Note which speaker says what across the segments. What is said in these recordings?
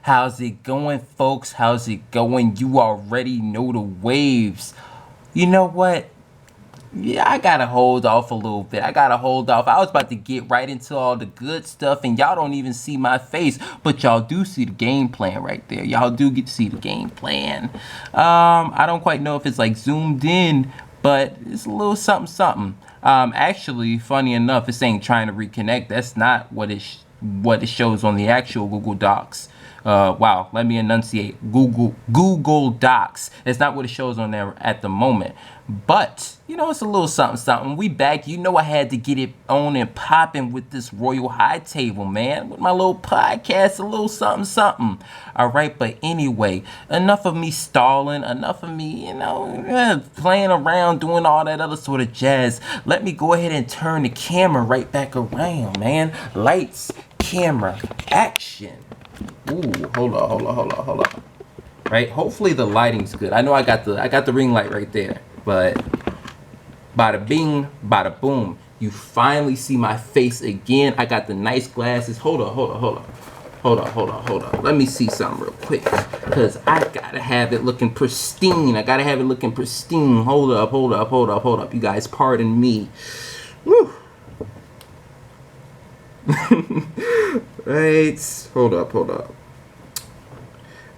Speaker 1: How's it going, folks? How's it going? You already know the waves. You know what? Yeah, I gotta hold off a little bit. I gotta hold off. I was about to get right into all the good stuff, and y'all don't even see my face, but y'all do see the game plan right there. Y'all do get to see the game plan. I don't quite know if it's like zoomed in, but it's a little something, something. Actually, funny enough, it's saying trying to reconnect. That's not what it shows on the actual Google Docs. Wow, let me enunciate. Google Docs. It's not what it shows on there at the moment. But, it's a little something, something. We back. I had to get it on and popping with this Royal High Table, man. With my little podcast, a little something, something. All right, but anyway, enough of me stalling. Enough of me, playing around, doing all that other sort of jazz. Let me go ahead and turn the camera right back around, man. Lights, camera, action. Ooh, hold on. Right? Hopefully the lighting's good. I know I got the ring light right there, but bada bing, bada boom. You finally see my face again. I got the nice glasses. Hold on. Let me see something real quick, because I gotta have it looking pristine. Hold up. You guys, pardon me. Woo. Right. Hold up.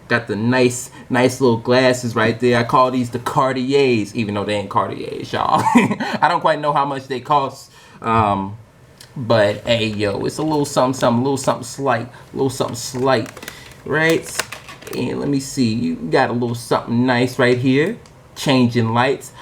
Speaker 1: Got the nice little glasses right there. I call these the Cartiers, even though they ain't Cartiers, y'all. I don't quite know how much they cost. But hey, yo, it's a little something, a little something slight, right? And let me see. You got a little something nice right here. Changing lights.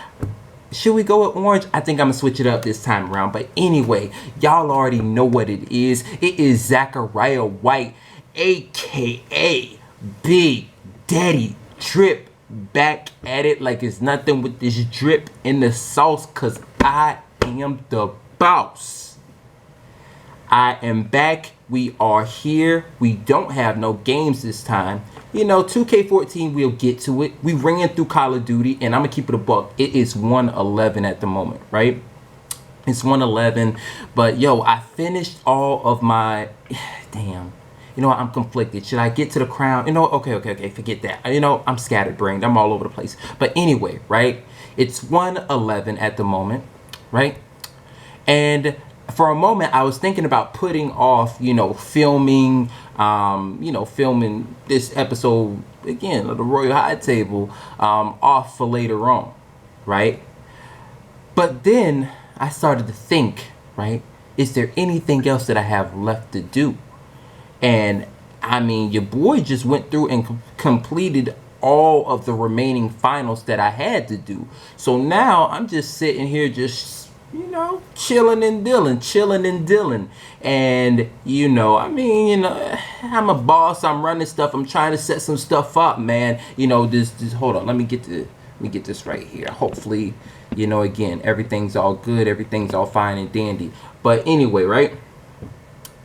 Speaker 1: Should we go with orange? I think I'm gonna switch it up this time around. But anyway, y'all already know what it is. It is Zachariah White, a.k.a. Big Daddy Drip, back at it like it's nothing with this drip in the sauce, cause I am the boss. I am back. We are here. We don't have no games this time. 2K14, we'll get to it. We ran through Call of Duty, and I'm gonna keep it a buck. It is 111 at the moment, right? It's 111, but yo, I finished all of my, damn. I'm conflicted. Should I get to the crown? Okay, forget that. I'm scatterbrained. I'm all over the place. But anyway, right? It's 111 at the moment, right? And for a moment, I was thinking about putting off, filming, filming this episode, again, of the Royal High Table, off for later on, right? But then I started to think, right? Is there anything else that I have left to do? And I mean, your boy just went through and completed all of the remaining finals that I had to do. So now I'm just sitting here just, chilling and dealing. And, I'm a boss. I'm running stuff. I'm trying to set some stuff up, man. This hold on. Let me get this right here. Hopefully, again, everything's all good. Everything's all fine and dandy. But anyway, right?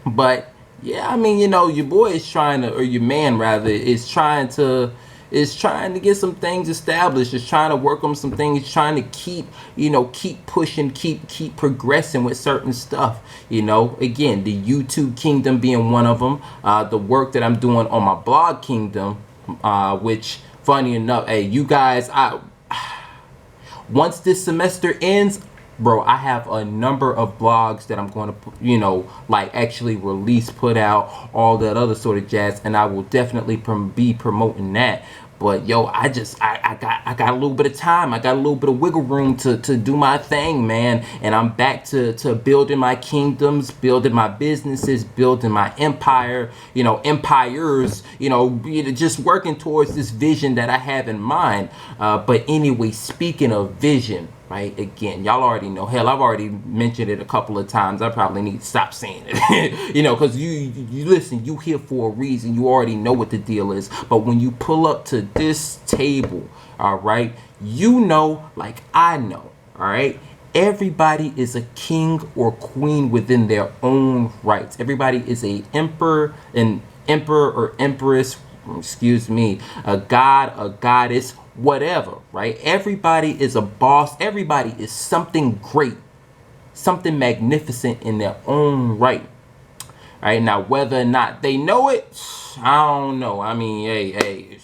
Speaker 1: But yeah, I mean, your boy is trying to, or your man rather, is trying to get some things established. Is trying to work on some things. Trying to keep pushing, keep progressing with certain stuff. Again, the YouTube kingdom being one of them. The work that I'm doing on my blog kingdom, which, funny enough, hey, you guys, once this semester ends, bro, I have a number of blogs that I'm going to, actually release, put out, all that other sort of jazz, and I will definitely be promoting that. But yo, I got a little bit of time. I got a little bit of wiggle room to do my thing, man. And I'm back to building my kingdoms, building my businesses, building my empire, empires, just working towards this vision that I have in mind. But anyway, speaking of vision, right? Again, y'all already know. Hell, I've already mentioned it a couple of times. I probably need to stop saying it. Because you listen, you here for a reason. You already know what the deal is. But when you pull up to this table, all right, like I know, all right, everybody is a king or queen within their own rights. Everybody is an emperor or empress, excuse me, a god, a goddess, whatever, right? Everybody is a boss. Everybody is something great, something magnificent in their own right. All right, now whether or not they know it, I don't know. I mean, hey,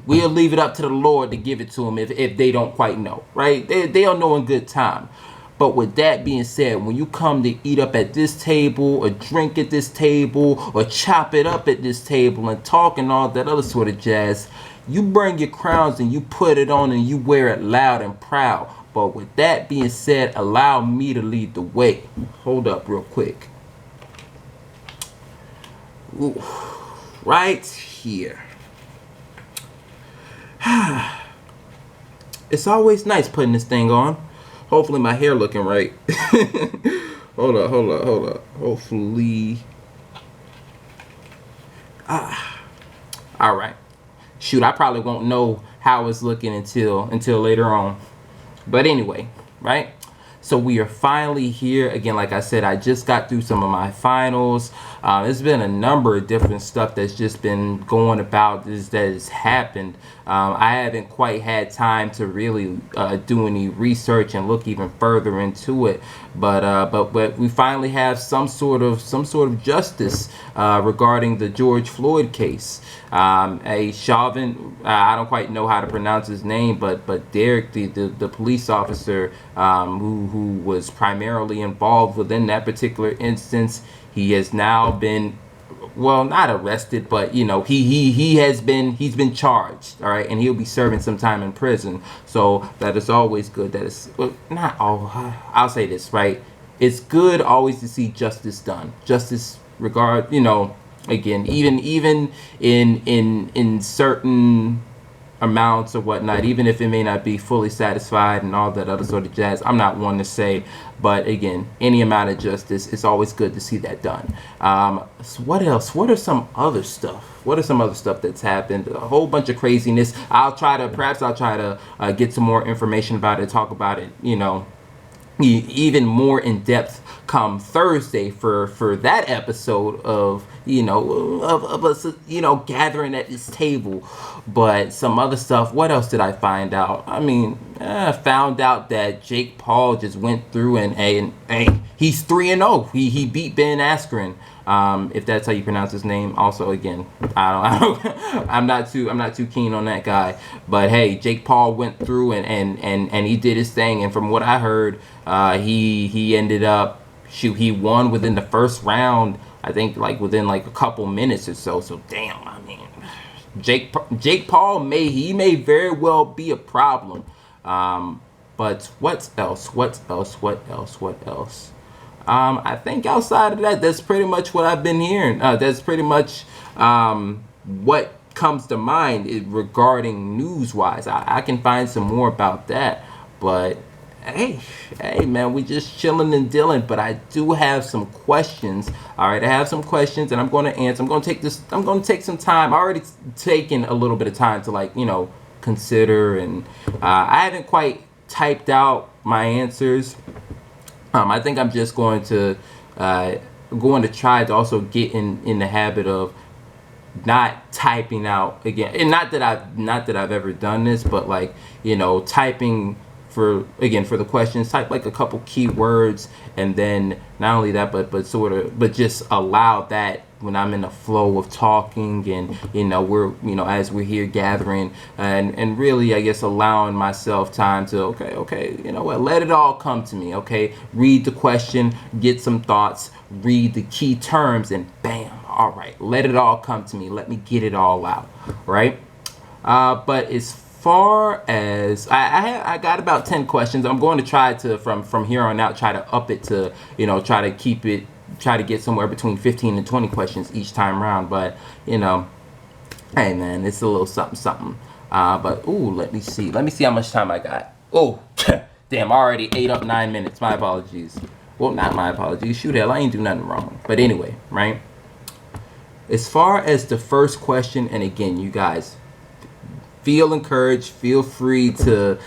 Speaker 1: we'll leave it up to the Lord to give it to them if they don't quite know, right? They'll know in good time. But with that being said, when you come to eat up at this table, or drink at this table, or chop it up at this table and talk and all that other sort of jazz, you bring your crowns and you put it on and you wear it loud and proud. But with that being said, allow me to lead the way. Hold up real quick. Ooh, right here. It's always nice putting this thing on. Hopefully my hair looking right. Hold up. Hopefully. All right. Shoot, I probably won't know how it's looking until later on. But anyway, right? So we are finally here. Again, like I said, I just got through some of my finals. There's been a number of different stuff that's just been going about that has happened. I haven't quite had time to really do any research and look even further into it. But we finally have some sort of justice regarding the George Floyd case. A Chauvin, I don't quite know how to pronounce his name, but Derek, the police officer who was primarily involved within that particular instance, he has now been, well, not arrested, but he's been charged, all right, and he'll be serving some time in prison. So that is always good. That is, well, not all. I'll say this, right? It's good always to see justice done. Justice regard, again, even in certain amounts or whatnot, even if it may not be fully satisfied and all that other sort of jazz. I'm not one to say, but again, any amount of justice, it's always good to see that done. So what else? What are some other stuff that's happened? A whole bunch of craziness. I'll try to get some more information about it, talk about it, even more in depth come Thursday for that episode of us gathering at this table. But some other stuff, what else did I find out? I mean, I found out that Jake Paul just went through and he's 3-0. He beat Ben Askren, if that's how you pronounce his name. Also, again, I'm not too keen on that guy. But hey, Jake Paul went through and he did his thing. And from what I heard, he ended up he won within the first round. I think within a couple minutes or so. So damn, I mean, Jake Paul may very well be a problem. But what else? I think outside of that, that's pretty much what I've been hearing. That's pretty much what comes to mind regarding news-wise. I can find some more about that, but hey man, we just chilling and dealing. But I do have some questions. All right, I have some questions and I'm going to answer. I'm going to take some time. I already taken a little bit of time to consider, and I haven't quite typed out my answers. I think I'm just going to try to also get in the habit of not typing out again, and not that I've ever done this, but typing for the questions, type a couple keywords, and then not only that, but just allow that when I'm in the flow of talking, and we're as we're here gathering, and really I guess allowing myself time to okay, let it all come to me. Okay, read the question, get some thoughts, read the key terms, and bam, all right, let it all come to me. Let me get it all out, right? But as far as I got about 10 questions. I'm going to try to from here on out try to up it to try to get somewhere between 15 and 20 questions each time around. But hey man, it's a little something. But let me see how much time I got. Oh damn, I already ate up 9 minutes. My apologies. Well, not my apologies. Shoot, hell, I ain't do nothing wrong. But anyway, right, as far as the first question, and again, you guys, feel encouraged, feel free to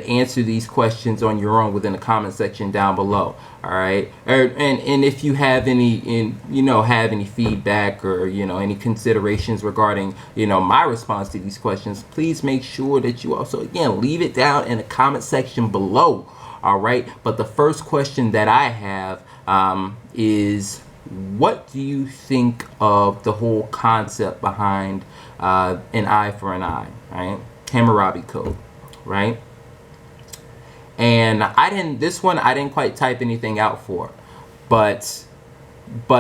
Speaker 1: answer these questions on your own within the comment section down below. All right, and if you have any feedback or any considerations regarding my response to these questions, please make sure that you also again leave it down in the comment section below. All right, but the first question that I have is, what do you think of the whole concept behind an eye for an eye, right? Hammurabi Code, right? And this one I didn't quite type anything out for, but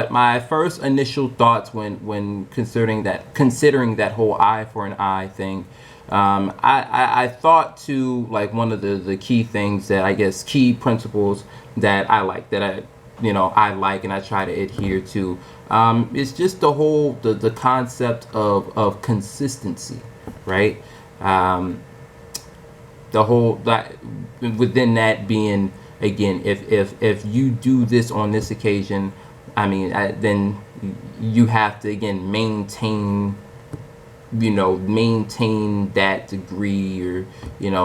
Speaker 1: my first initial thoughts when considering that whole eye for an eye thing, I thought to like one of the key things that I guess key principles that I like that I like and I try to adhere to. It's just the concept of consistency, right? Um, the whole that within that being, again, if you do this on this occasion, I mean, then you have to again maintain that degree, or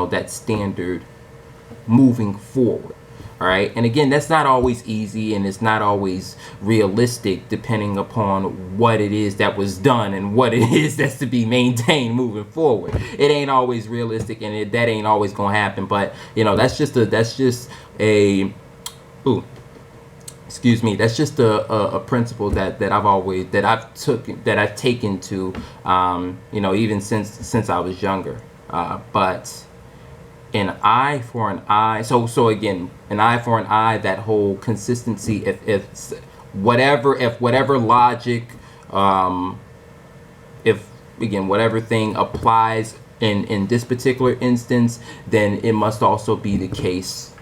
Speaker 1: that standard moving forward. All right, and again, that's not always easy, and it's not always realistic, depending upon what it is that was done and what it is that's to be maintained moving forward. It ain't always realistic, and that ain't always gonna happen. But that's just a ooh, excuse me, that's just a principle that I've taken to even since I was younger. But an eye for an eye. So again, an eye for an eye. That whole consistency. If whatever logic, if again whatever thing applies in this particular instance, then it must also be the case,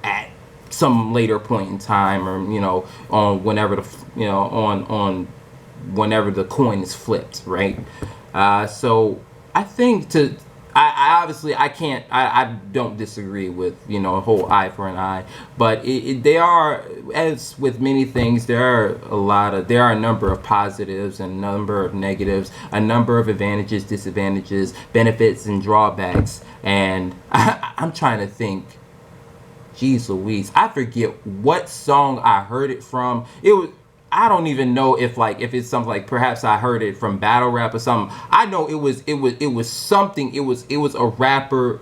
Speaker 1: at some later point in time, or on whenever on whenever the coin is flipped, right? So I think I obviously I don't disagree with a whole eye for an eye, but they are, as with many things, there are a number of positives and a number of negatives, a number of advantages, disadvantages, benefits, and drawbacks, and I'm trying to think. Jeez Louise, I forget what song I heard it from. I don't even know if it's something like, perhaps I heard it from battle rap or something. I know it was something. It was a rapper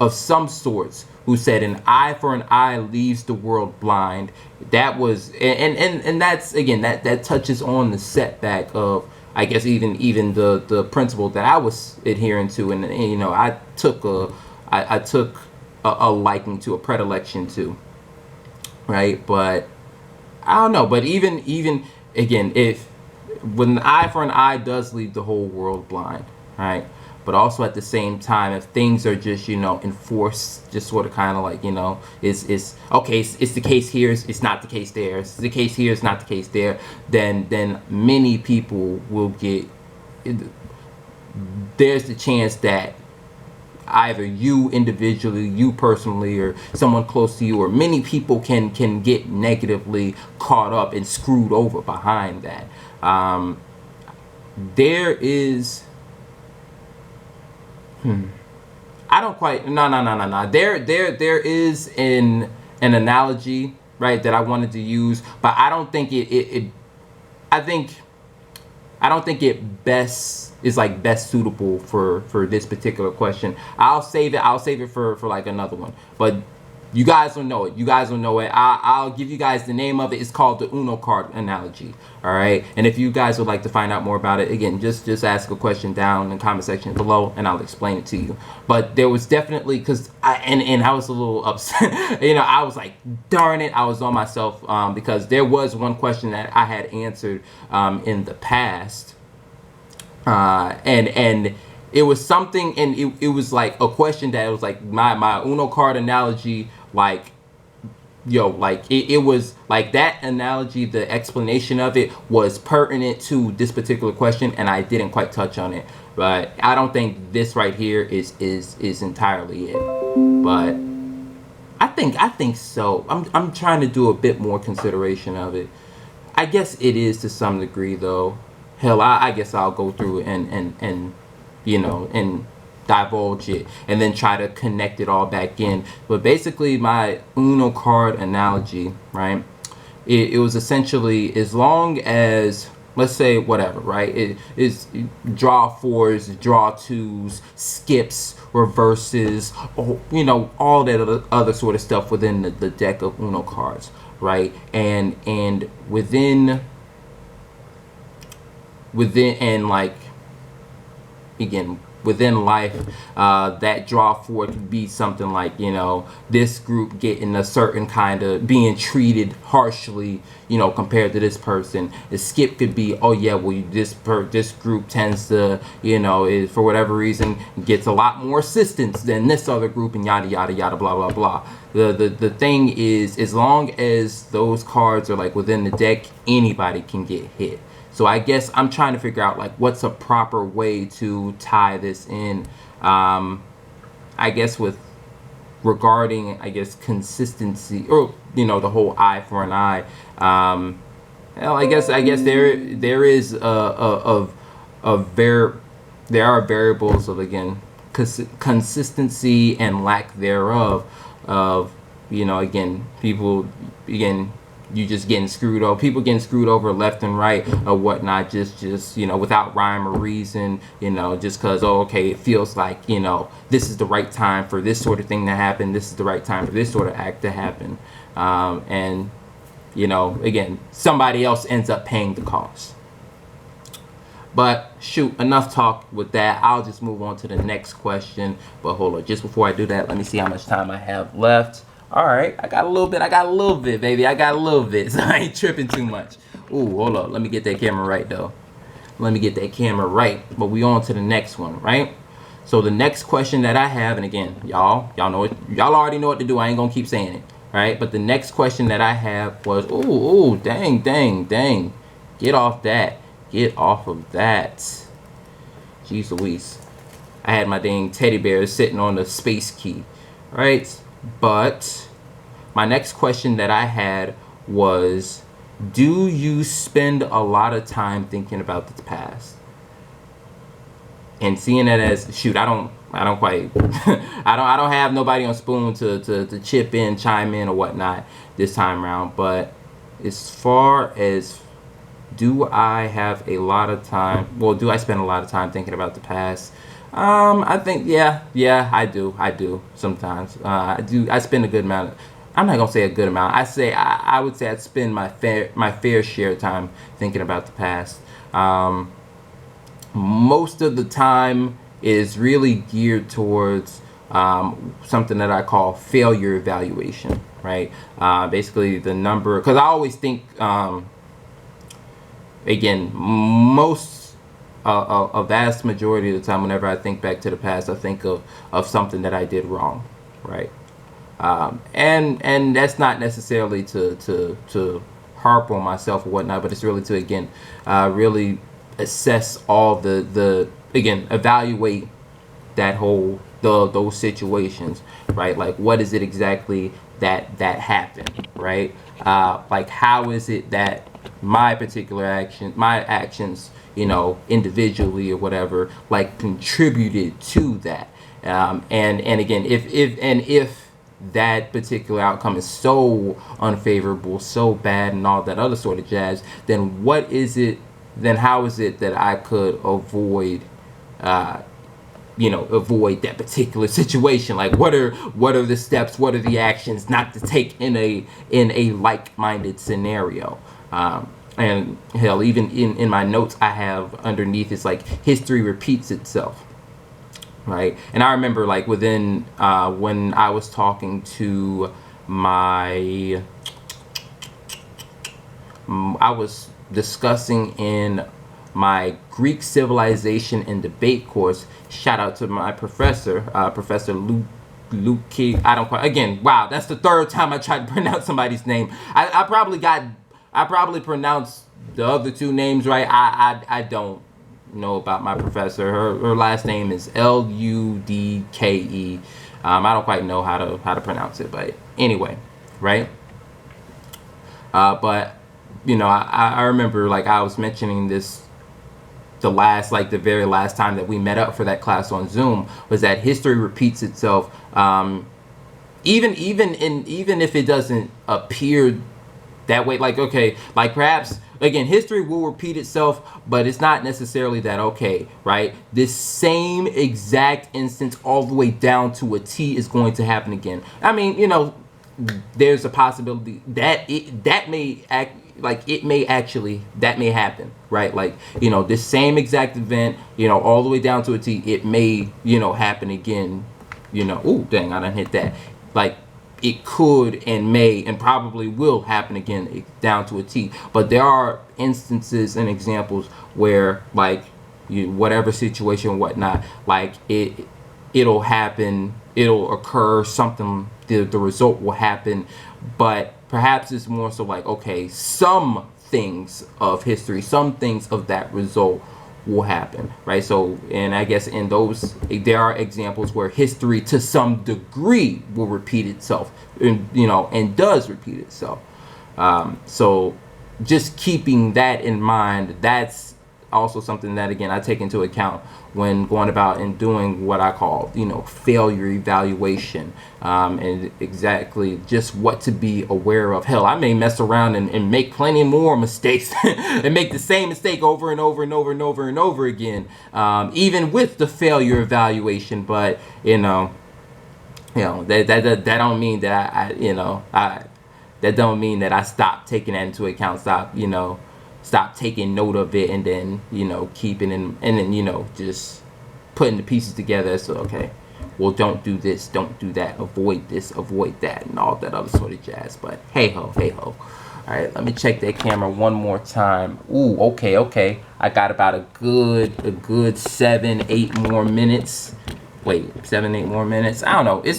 Speaker 1: of some sorts who said an eye for an eye leaves the world blind. That was, and that's again that touches on the setback of, I guess, even the principle that I was adhering to, and I took a liking to, a predilection to, right? But I don't know. But even again, if when an eye for an eye does leave the whole world blind, right? But also at the same time, if things are just enforced, just sort of kind of like it's okay, it's the case here, it's not the case there, it's the case here, it's not the case there, then many people will get. There's the chance that either you individually, you personally, or someone close to you, or many people can get negatively caught up and screwed over behind that. There is, I don't quite, no. There is an analogy, right, that I wanted to use, but I don't think I don't think it best suitable for this particular question. I'll save it for like another one. But you guys will know it. I'll give you guys the name of it. It's called the Uno card analogy. All right. And if you guys would like to find out more about it, again, just ask a question down in the comment section below, and I'll explain it to you. But there was definitely, because I was a little upset. I was like, darn it, I was on myself, because there was one question that I had answered in the past, and it was something, and it was like a question that was like my Uno card analogy, like, it was like that analogy, the explanation of it was pertinent to this particular question, and I didn't quite touch on it. But I don't think this right here is entirely it. But I think so. I'm trying to do a bit more consideration of it. I guess it is to some degree, though. Hell, I guess I'll go through and divulge it, and then try to connect it all back in. But basically, my Uno card analogy, right? It was essentially, as long as, let's say, whatever, right? It is draw fours, draw twos, skips, reverses, all that other sort of stuff within the deck of Uno cards. right? And within and like again within life, that draw for it could be something like, this group getting a certain kind of being treated harshly, compared to this person. The skip could be, oh yeah, well, this group tends to, is for whatever reason gets a lot more assistance than this other group, and yada yada yada, blah blah blah. The thing is, as long as those cards are like within the deck, anybody can get hit. So I guess I'm trying to figure out like what's a proper way to tie this in. I guess with regarding, I guess, consistency, or the whole eye for an eye. Well, I guess there is there are variables of, again, consistency and lack thereof of, again, people, again, you just getting screwed over, people getting screwed over left and right or whatnot, just without rhyme or reason, just because, oh, okay, it feels like, this is the right time for this sort of thing to happen, this is the right time for this sort of act to happen, and again, somebody else ends up paying the cost. But shoot, enough talk with that. I'll just move on to the next question. But hold on, just before I do that, let me see how much time I have left. All right, I got a little bit, baby. I got a little bit, so I ain't tripping too much. Ooh, hold up. Let me get that camera right, though. Let me get that camera right. But we on to the next one, right? So the next question that I have, and again, y'all know it. Y'all already know what to do. I ain't gonna keep saying it, right? But the next question that I have was, ooh, dang. Get off that. Get off of that. Jeez Louise. I had my dang teddy bear sitting on the space key, right? But my next question that I had was, do you spend a lot of time thinking about the past? And seeing it as, shoot, I don't quite I don't have nobody on Spoon to chip in, chime in or whatnot this time around. But as far as, do I have a lot of time, well, do I spend a lot of time thinking about the past? I think, yeah, I do sometimes. I spend a good amount. I'm not gonna say a good amount. I would say I'd spend my fair share of time thinking about the past. Most of the time is really geared towards something that I call failure evaluation, right? Basically the number, because I always think, again, a vast majority of the time, whenever I think back to the past, I think of something that I did wrong, right? And that's not necessarily to harp on myself or whatnot, but it's really to, again, really assess all the again, evaluate that whole those situations, right? Like, what is it exactly that happened, right? Like, how is it that my actions, individually or whatever, like, contributed to that, and again, if that particular outcome is so unfavorable, so bad, and all that other sort of jazz, then how is it that I could avoid that particular situation? Like, what are the steps, what are the actions not to take in a like-minded scenario? And hell, even in my notes I have underneath, it's like, history repeats itself, right? And I remember, like, within when I was talking to I was discussing in my Greek civilization and debate course. Shout out to my professor, Professor Luke. I don't quite. Again, wow, that's the third time I tried to pronounce somebody's name. I probably pronounced the other two names right. I don't know about my professor. Her last name is Ludke. I don't quite know how to pronounce it, but anyway, right? But I remember, like, I was mentioning this, the very last time that we met up for that class on Zoom, was that history repeats itself. Even if it doesn't appear that way, like, okay, like, perhaps, again, history will repeat itself, but it's not necessarily that, okay, right? This same exact instance all the way down to a T is going to happen again. I mean, there's a possibility that that may act like it may actually that may happen, right? Like, this same exact event, all the way down to a T, it may, happen again, oh dang, I done hit that. Like, it could and may and probably will happen again down to a T. But there are instances and examples where, like, whatever situation, whatnot, like it'll happen, it'll occur, something, the result will happen, but perhaps it's more so like, okay, some things of history, some things of that result will happen, right? So, and I guess in those, there are examples where history to some degree will repeat itself, and does repeat itself. So just keeping that in mind, that's also something that, again, I take into account when going about and doing what I call, failure evaluation, and exactly just what to be aware of. Hell, I may mess around and make plenty more mistakes and make the same mistake over and over and over and over and over again, even with the failure evaluation. But that don't mean that I that don't mean that I stop taking that into account, stop taking note of it, and then keeping and then just putting the pieces together. So, okay, well, don't do this, don't do that, avoid this, avoid that, and all that other sort of jazz. But hey ho. All right, let me check that camera one more time. Ooh, okay, I got about a good 7-8 more minutes. Wait, 7-8 more minutes. I don't know. It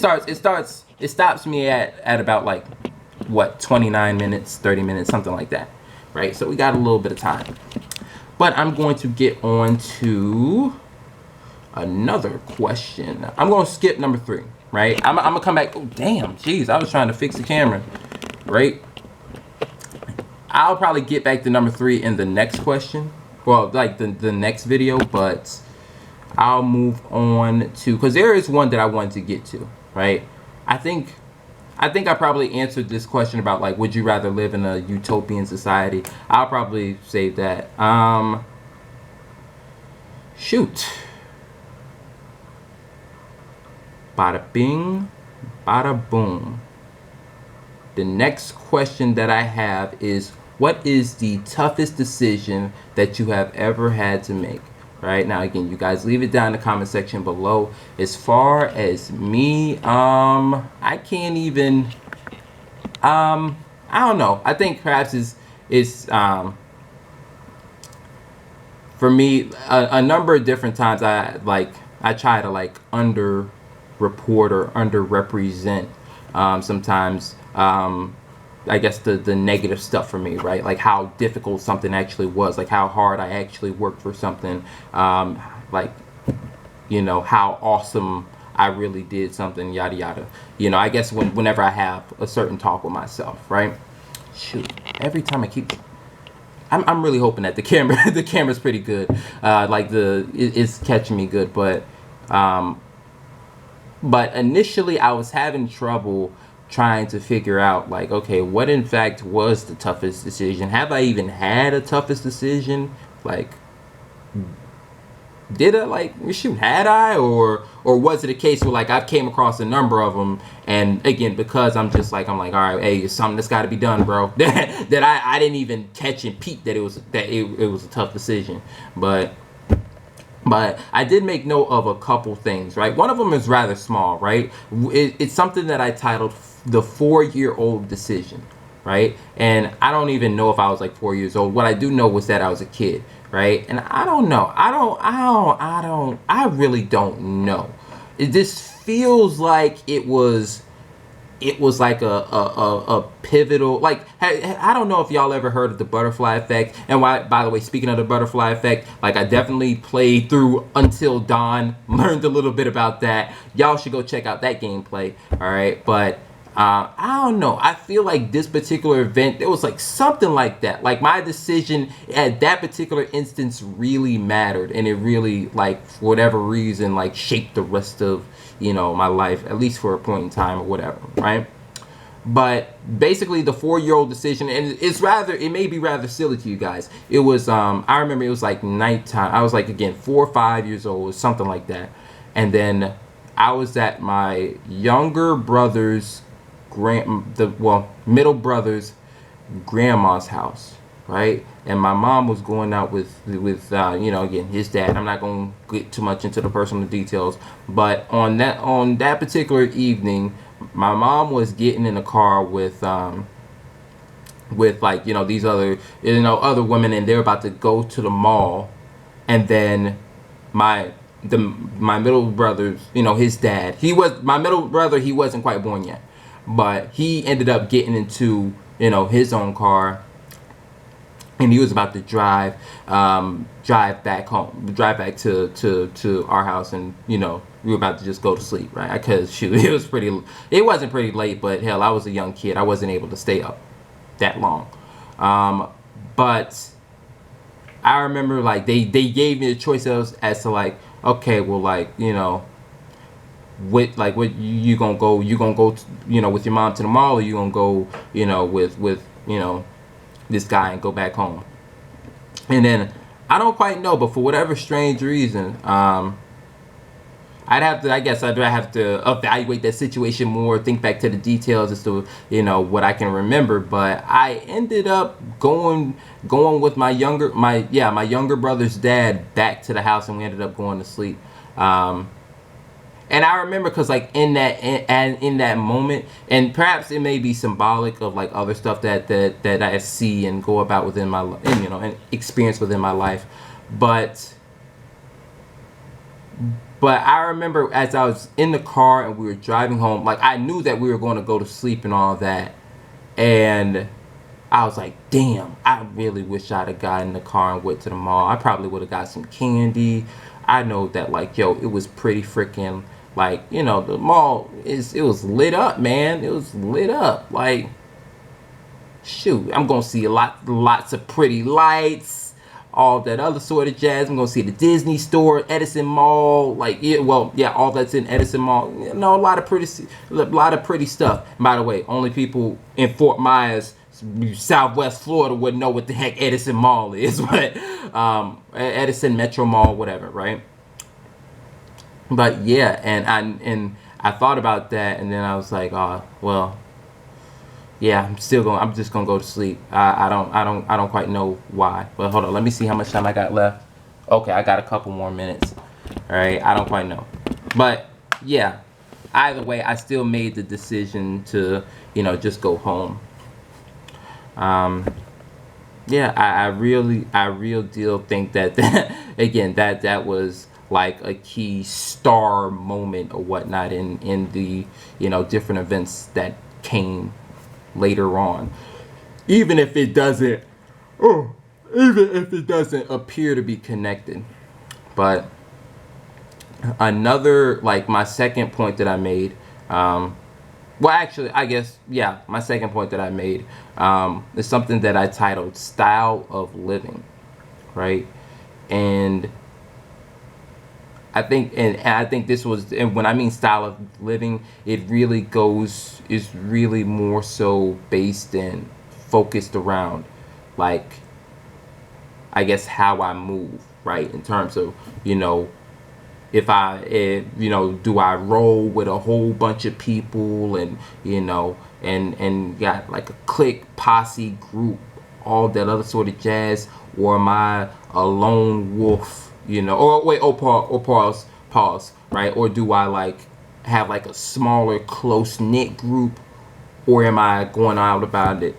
Speaker 1: stops me at about, like, what, 29 minutes, 30 minutes, something like that, right? So we got a little bit of time. But I'm going to get on to another question. I'm going to skip number 3, right? I'm going to come back. Oh, damn, jeez, I was trying to fix the camera, right? I'll probably get back to number 3 in the next question. Well, like the next video, but I'll move on to, because there is one that I wanted to get to, right? I think I probably answered this question about, like, would you rather live in a utopian society? I'll probably save that. Shoot. Bada bing, bada boom. The next question that I have is, what is the toughest decision that you have ever had to make? Right now, again, you guys leave it down in the comment section below. As far as me, I can't even, I don't know. I think perhaps it's for me, a number of different times I try to, like, under report or under represent, sometimes, I guess the negative stuff for me, right? Like how difficult something actually was, like how hard I actually worked for something, like, how awesome I really did something, yada yada. I guess whenever I have a certain talk with myself, right? Shoot, every time I'm really hoping that the camera's pretty good, like it's catching me good, but initially I was having trouble trying to figure out, like, okay, what in fact was the toughest decision? Have I even had a toughest decision? Like, did I, like, shoot, had I, or was it a case where, like, I came across a number of them, and again, because I'm like, all right, hey, it's something that's got to be done, bro. that I didn't even catch and peep that it was a tough decision, but I did make note of a couple things, right? One of them is rather small, right? It's something that I titled the 4-year-old decision, right? And I don't even know if I was like 4 years old. What I do know was that I was a kid, right? And I don't know. I really don't know. This feels like it was like a pivotal, like, I don't know if y'all ever heard of the butterfly effect. And by the way, speaking of the butterfly effect, like, I definitely played through Until Dawn, learned a little bit about that. Y'all should go check out that gameplay, all right? But I don't know. I feel like this particular event, there was like something like that. Like, my decision at that particular instance really mattered, and it really, like, for whatever reason, like, shaped the rest of, my life, at least for a point in time or whatever, right? But basically, the 4-year-old decision, and it may be rather silly to you guys. It was, I remember it was like nighttime. I was like, again, 4 or 5 years old, something like that. And then I was at my younger brother's middle brother's grandma's house, right? And my mom was going out with again, his dad. I'm not going to get too much into the personal details, but on that particular evening, my mom was getting in the car with like, these other women, and they're about to go to the mall. And then my middle brother's, his dad, my middle brother, he wasn't quite born yet, but he ended up getting into his own car, and he was about to drive back to our house, and we were about to just go to sleep, right? Because shoot, it wasn't pretty late, but hell, I was a young kid, I wasn't able to stay up that long. But I remember, like, they gave me the choice as to, like, okay, well, like, what you gonna go with your mom to the mall, or you gonna go with this guy and go back home. And then I don't quite know, but for whatever strange reason, I'd have to evaluate that situation more, think back to the details as to what I can remember. But I ended up going with my younger brother's dad back to the house, and we ended up going to sleep. And I remember, because like in that moment, and perhaps it may be symbolic of like other stuff that I see and go about within my and experience within my life, but I remember as I was in the car and we were driving home, like I knew that we were going to go to sleep and all that, and I was like, damn, I really wish I'd have got in the car and went to the mall. I probably would have got some candy. I know that, like, yo, it was pretty freaking, like, the mall it was lit up, man. It was lit up. Like, shoot, I'm gonna see lots of pretty lights, all that other sort of jazz. I'm gonna see the Disney store, Edison Mall, like, all that's in Edison Mall. A lot of pretty stuff. And by the way, only people in Fort Myers, Southwest Florida, would know what the heck Edison Mall is, but Edison Metro Mall, whatever, right? But yeah, and I thought about that, and then I was like, well, yeah, I'm just gonna go to sleep. I don't quite know why, but hold on, let me see how much time I got left. Okay, I got a couple more minutes. All right, I don't quite know, but yeah, either way, I still made the decision to just go home. Yeah, I real deal think that again, that was like a key star moment or whatnot in the different events that came later on, even if it doesn't appear to be connected. But another, like, my second point that I made, well, actually, I guess, yeah, my second point that I made is something that I titled Style of Living, right? And I think this was, and when I mean style of living, it really is really more so based and focused around, like, I guess, how I move, right? In terms of, if do I roll with a whole bunch of people, and and got like a clique, posse, group, all that other sort of jazz, or am I a lone wolf, or wait, pause, right? Or do I like have like a smaller, close knit group, or am I going out about it,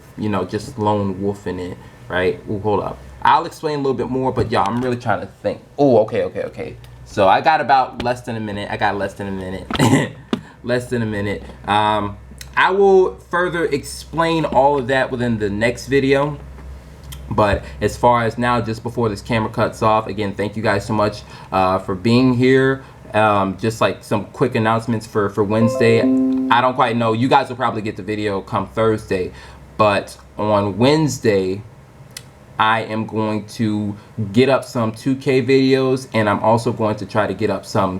Speaker 1: just lone wolfing it, right? Ooh, hold up, I'll explain a little bit more, but y'all, I'm really trying to think. Oh, okay. So I got about less than a minute. Less than a minute. I will further explain all of that within the next video. But as far as now, just before this camera cuts off, again, thank you guys so much for being here. Just like some quick announcements for Wednesday. I don't quite know. You guys will probably get the video come Thursday. But on Wednesday, I am going to get up some 2K videos, and I'm also going to try to get up some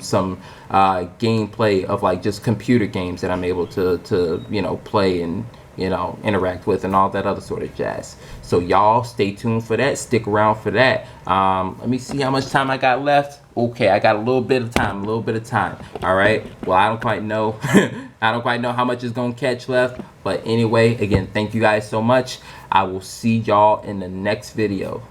Speaker 1: gameplay of like just computer games that I'm able to play and you know, interact with and all that other sort of jazz. So y'all stay tuned for that. Stick around for that. Let me see how much time I got left. Okay, I got a little bit of time, all right. Well, I don't quite know I don't quite know how much is gonna catch left, but anyway, again, thank you guys so much. I will see y'all in the next video.